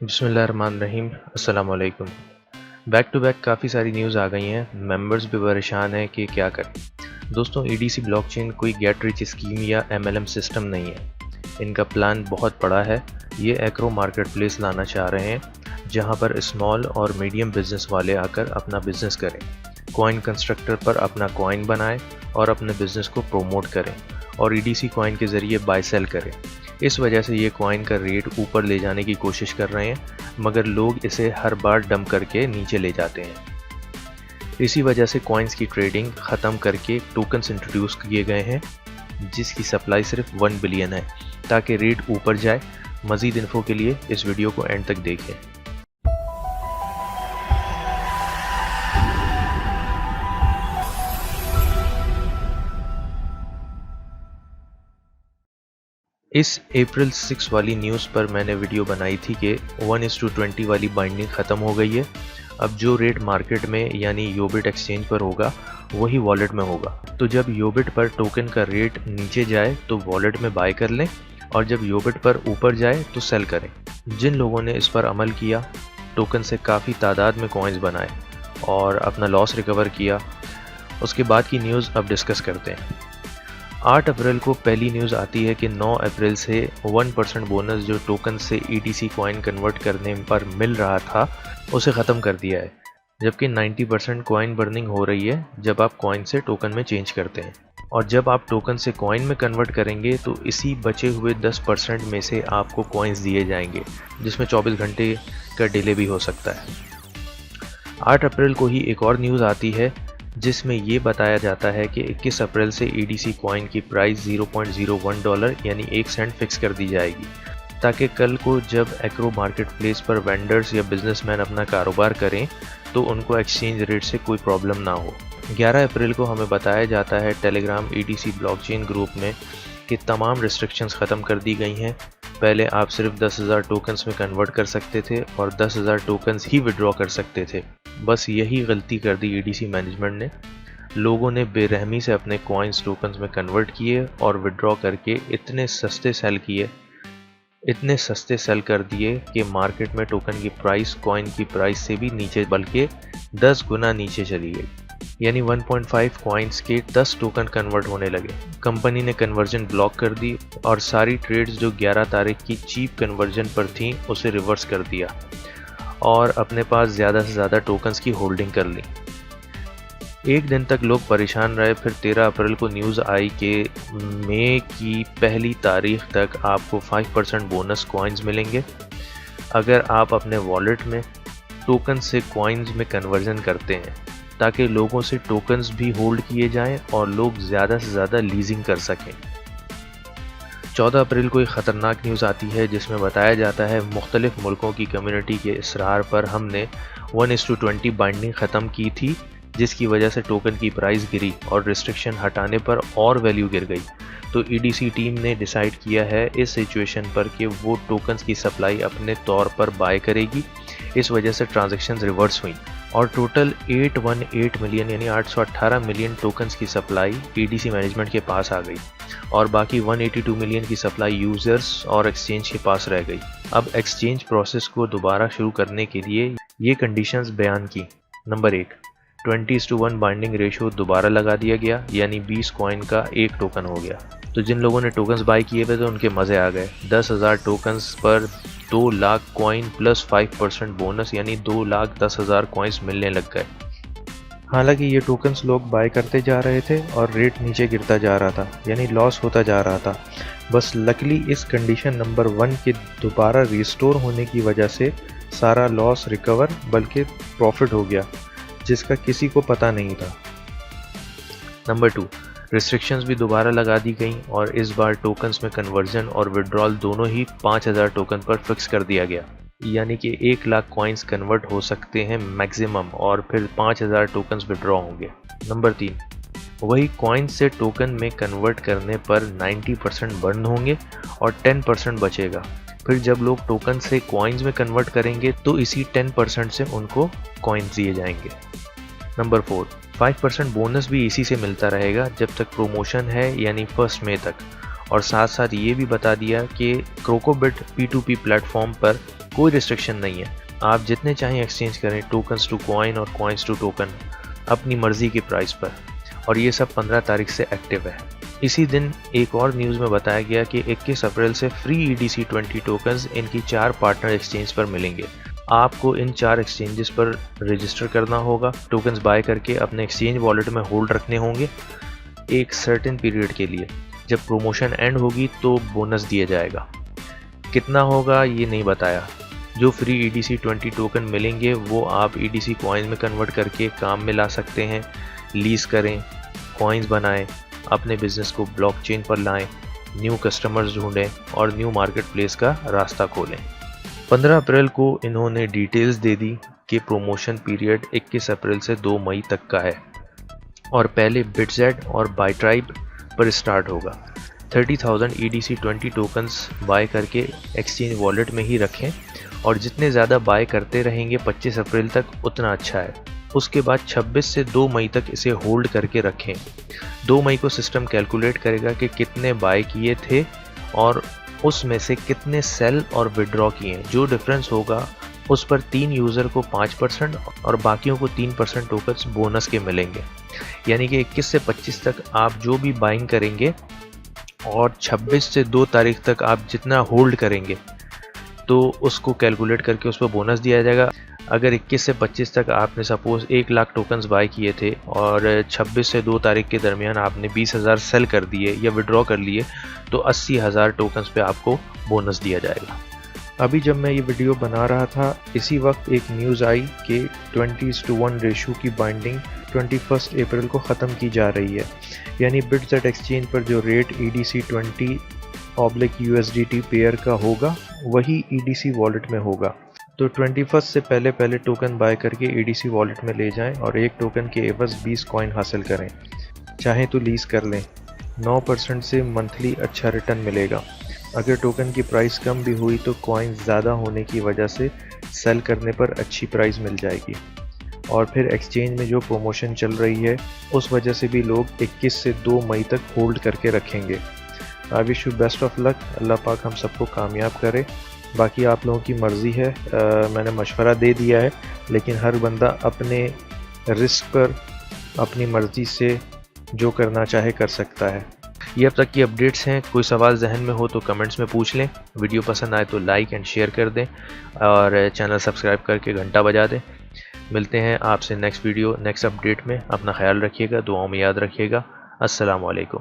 बिस्मिल्लाहिर्रहमानिर्रहीम। अस्सलाम वालेकुम। बैक टू बैक काफ़ी सारी न्यूज़ आ गई हैं। मेंबर्स भी परेशान हैं कि क्या करें। दोस्तों, ईडीसी ब्लॉकचेन कोई गेट रिच स्कीम या एमएलएम सिस्टम नहीं है। इनका प्लान बहुत बड़ा है। ये एग्रो मार्केट प्लेस लाना चाह रहे हैं जहां पर स्मॉल और मीडियम बिजनेस वाले आकर अपना बिजनेस करें, कॉइन कंस्ट्रक्टर पर अपना कॉइन बनाएं और अपने बिजनेस को प्रोमोट करें और ईडीसी कॉइन के ज़रिए बाय सेल करें। इस वजह से ये कॉइन का रेट ऊपर ले जाने की कोशिश कर रहे हैं, मगर लोग इसे हर बार डंप करके नीचे ले जाते हैं। इसी वजह से कॉइन्स की ट्रेडिंग ख़त्म करके टोकन्स इंट्रोड्यूस किए गए हैं जिसकी सप्लाई सिर्फ 1 बिलियन है, ताकि रेट ऊपर जाए। मज़ीद इन्फो के लिए इस वीडियो को एंड तक देखें। इस अप्रैल 6 वाली न्यूज़ पर मैंने वीडियो बनाई थी कि 1:20 वाली बाइंडिंग ख़त्म हो गई है। अब जो रेट मार्केट में यानी योबिट एक्सचेंज पर होगा वही वॉलेट में होगा। तो जब योबिट पर टोकन का रेट नीचे जाए तो वॉलेट में बाय कर लें और जब योबिट पर ऊपर जाए तो सेल करें। जिन लोगों ने इस पर अमल किया, टोकन से काफ़ी तादाद में कॉइन्स बनाए और अपना लॉस रिकवर किया, उसके बाद की न्यूज़ अब डिस्कस करते हैं। 8 अप्रैल को पहली न्यूज़ आती है कि 9 अप्रैल से 1% बोनस जो टोकन से ईटीसी कॉइन कन्वर्ट करने पर मिल रहा था उसे ख़त्म कर दिया है, जबकि 90% कॉइन बर्निंग हो रही है जब आप कॉइन से टोकन में चेंज करते हैं। और जब आप टोकन से कॉइन में कन्वर्ट करेंगे तो इसी बचे हुए 10% में से आपको कॉइन्स दिए जाएंगे, जिसमें 24 घंटे का डिले भी हो सकता है। 8 अप्रैल को ही एक और न्यूज़ आती है जिसमें ये बताया जाता है कि 21 अप्रैल से ईडीसी कॉइन की प्राइस $0.01 यानी 1 सेंट फिक्स कर दी जाएगी, ताकि कल को जब एग्रो मार्केट प्लेस पर वेंडर्स या बिजनेसमैन अपना कारोबार करें तो उनको एक्सचेंज रेट से कोई प्रॉब्लम ना हो। 11 अप्रैल को हमें बताया जाता है टेलीग्राम ईडीसी ब्लॉकचेन ग्रुप में कि तमाम रिस्ट्रिक्शंस ख़त्म कर दी गई हैं। पहले आप सिर्फ 10,000 टोकन्स में कन्वर्ट कर सकते थे और 10,000 टोकन्स ही विड्रॉ कर सकते थे। बस यही गलती कर दी ईडीसी मैनेजमेंट ने। लोगों ने बेरहमी से अपने कॉइन्स टोकन्स में कन्वर्ट किए और विड्रॉ करके इतने सस्ते सेल कर दिए कि मार्केट में टोकन की प्राइस कॉइन की प्राइस से भी नीचे, बल्कि 10 गुना नीचे चली गई। यानी 1.5 कॉइन्स के 10 टोकन कन्वर्ट होने लगे। कंपनी ने कन्वर्जन ब्लॉक कर दी और सारी ट्रेड्स जो 11 तारीख की चीप कन्वर्जन पर थीं उसे रिवर्स कर दिया और अपने पास ज़्यादा से ज़्यादा टोकन्स की होल्डिंग कर ली। एक दिन तक लोग परेशान रहे। फिर 13 अप्रैल को न्यूज़ आई कि मई की पहली तारीख तक आपको 5% बोनस कॉइन्स मिलेंगे अगर आप अपने वॉलेट में टोकन से कॉइन्स में कन्वर्जन करते हैं, ताकि लोगों से टोकन्स भी होल्ड किए जाएं और लोग ज़्यादा से ज़्यादा लीजिंग कर सकें। 14 अप्रैल को एक ख़तरनाक न्यूज़ आती है जिसमें बताया जाता है मुख्तलिफ मुल्कों की कम्युनिटी के इसरार पर हमने 1:20 बाइंडिंग ख़त्म की थी, जिसकी वजह से टोकन की प्राइस गिरी और रिस्ट्रिक्शन हटाने पर और वैल्यू गिर गई। तो ईडीसी टीम ने डिसाइड किया है इस सिचुएशन पर कि वो टोकन्स की सप्लाई अपने तौर पर बाय करेगी। इस वजह से ट्रांजैक्शंस रिवर्स हुई और टोटल 818 मिलियन यानी 818 मिलियन टोकन्स की सप्लाई ईडीसी मैनेजमेंट के पास आ गई और बाकी 182 मिलियन की सप्लाई यूज़र्स और एक्सचेंज के पास रह गई। अब एक्सचेंज प्रोसेस को दोबारा शुरू करने के लिए ये कंडीशंस बयान की। नंबर 1, 20:1 बाइंडिंग रेशियो दोबारा लगा दिया गया, यानी 20 कॉइन का 1 टोकन हो गया। तो जिन लोगों ने टोकन्स बाय किए थे तो उनके मज़े आ गए। 10,000 टोकन्स पर 2 लाख कॉइन प्लस 5% बोनस यानी 2,10,000 कॉइन्स मिलने लग गए। हालांकि ये टोकन्स लोग बाय करते जा रहे थे और रेट नीचे गिरता जा रहा था, यानी लॉस होता जा रहा था। बस लकीली इस कंडीशन नंबर 1 के दोबारा रिस्टोर होने की वजह से सारा लॉस रिकवर बल्कि प्रॉफिट हो गया, जिसका किसी को पता नहीं था। नंबर 2, रिस्ट्रिक्शंस भी दोबारा लगा दी गई और इस बार टोकन्स में कन्वर्जन और विड्रॉल दोनों ही 5,000 टोकन पर फिक्स कर दिया गया, यानी कि 1 लाख कॉइन्स कन्वर्ट हो सकते हैं मैक्सिमम और फिर 5,000 टोकन्स विड्रॉ होंगे। नंबर 3, वही कॉइन्स से टोकन में कन्वर्ट करने पर 90% बर्न होंगे और 10% बचेगा। फिर जब लोग टोकन से कॉइन्स में कन्वर्ट करेंगे तो इसी 10% से उनको कॉइन्स दिए जाएंगे। नंबर 4, 5% बोनस भी इसी से मिलता रहेगा जब तक प्रमोशन है, यानी 1 मई तक, और साथ साथ ये भी बता दिया कि क्रोकोबिट P2P प्लेटफॉर्म पर कोई रिस्ट्रिक्शन नहीं है, आप जितने चाहें एक्सचेंज करें टोकन्स टू कॉइन और कॉइन्स टू टोकन अपनी मर्जी की प्राइस पर, और ये सब 15 तारीख से एक्टिव है। इसी दिन एक और न्यूज़ में बताया गया कि 21 अप्रैल से फ्री EDC20 टोकन्स इनकी 4 पार्टनर एक्सचेंज पर मिलेंगे। आपको इन 4 एक्सचेंजेस पर रजिस्टर करना होगा, टोकन्स बाय करके अपने एक्सचेंज वॉलेट में होल्ड रखने होंगे एक सर्टेन पीरियड के लिए। जब प्रमोशन एंड होगी तो बोनस दिया जाएगा, कितना होगा ये नहीं बताया। जो फ्री EDC20 टोकन मिलेंगे वो आप EDC कॉइन में कन्वर्ट करके काम में ला सकते हैं, लीज करें, कॉइन्स बनाएं, अपने बिजनेस को ब्लॉकचेन पर लाएं, न्यू कस्टमर्स ढूंढें और न्यू मार्केट प्लेस का रास्ता खोलें। 15 अप्रैल को इन्होंने डिटेल्स दे दी कि प्रमोशन पीरियड 21 अप्रैल से 2 मई तक का है और पहले बिटजेट और बायट्राइब पर स्टार्ट होगा। 30,000 EDC20 टोकन्स बाय करके एक्सचेंज वॉलेट में ही रखें और जितने ज़्यादा बाय करते रहेंगे 25 अप्रैल तक उतना अच्छा है। उसके बाद 26 से 2 मई तक इसे होल्ड करके रखें। 2 मई को सिस्टम कैलकुलेट करेगा कि कितने बाय किए थे और उसमें से कितने सेल और विड्रॉ किए। जो डिफरेंस होगा उस पर 3 यूज़र को 5% और बाकियों को 3% टोकन्स बोनस के मिलेंगे। यानी कि 21 से 25 तक आप जो भी बाइंग करेंगे और 26 से 2 तारीख तक आप जितना होल्ड करेंगे तो उसको कैलकुलेट करके उस पर बोनस दिया जाएगा। अगर 21 से 25 तक आपने सपोज़ 1 लाख टोकन्स बाय किए थे और 26 से 2 तारीख के दरमियान आपने 20,000 सेल कर दिए या विड्रॉ कर लिए तो 80,000 टोकन्स पे आपको बोनस दिया जाएगा। अभी जब मैं ये वीडियो बना रहा था इसी वक्त एक न्यूज़ आई कि 20:1 रेशो की बाइंडिंग 21 अप्रैल को ख़त्म की जा रही है। यानी बिटजेट एक्सचेंज पर जो रेट EDC20/USDT पेयर का होगा वही EDC वॉलेट में होगा। तो 21 से पहले टोकन बाय करके EDC वॉलेट में ले जाएं और एक टोकन के एवज 20 कॉइन हासिल करें। चाहें तो लीज कर लें, 9% से मंथली अच्छा रिटर्न मिलेगा। अगर टोकन की प्राइस कम भी हुई तो कॉइन ज़्यादा होने की वजह से सेल करने पर अच्छी प्राइस मिल जाएगी। और फिर एक्सचेंज में जो प्रमोशन चल रही है उस वजह से भी लोग 21 से 2 मई तक होल्ड करके रखेंगे। I wish you best of luck. Allah पाक हम सबको कामयाब करे। बाकी आप लोगों की मर्ज़ी है, मैंने मशवरा दे दिया है, लेकिन हर बंदा अपने रिस्क पर अपनी मर्ज़ी से जो करना चाहे कर सकता है। ये अब तक की अपडेट्स हैं। कोई सवाल जहन में हो तो कमेंट्स में पूछ लें। वीडियो पसंद आए तो लाइक एंड शेयर कर दें और चैनल सब्सक्राइब करके घंटा बजा दें। मिलते हैं आपसे नेक्स्ट वीडियो नेक्स्ट अपडेट में। अपना ख्याल रखिएगा, दुआओं में याद रखिएगा। अस्सलाम वालेकुम।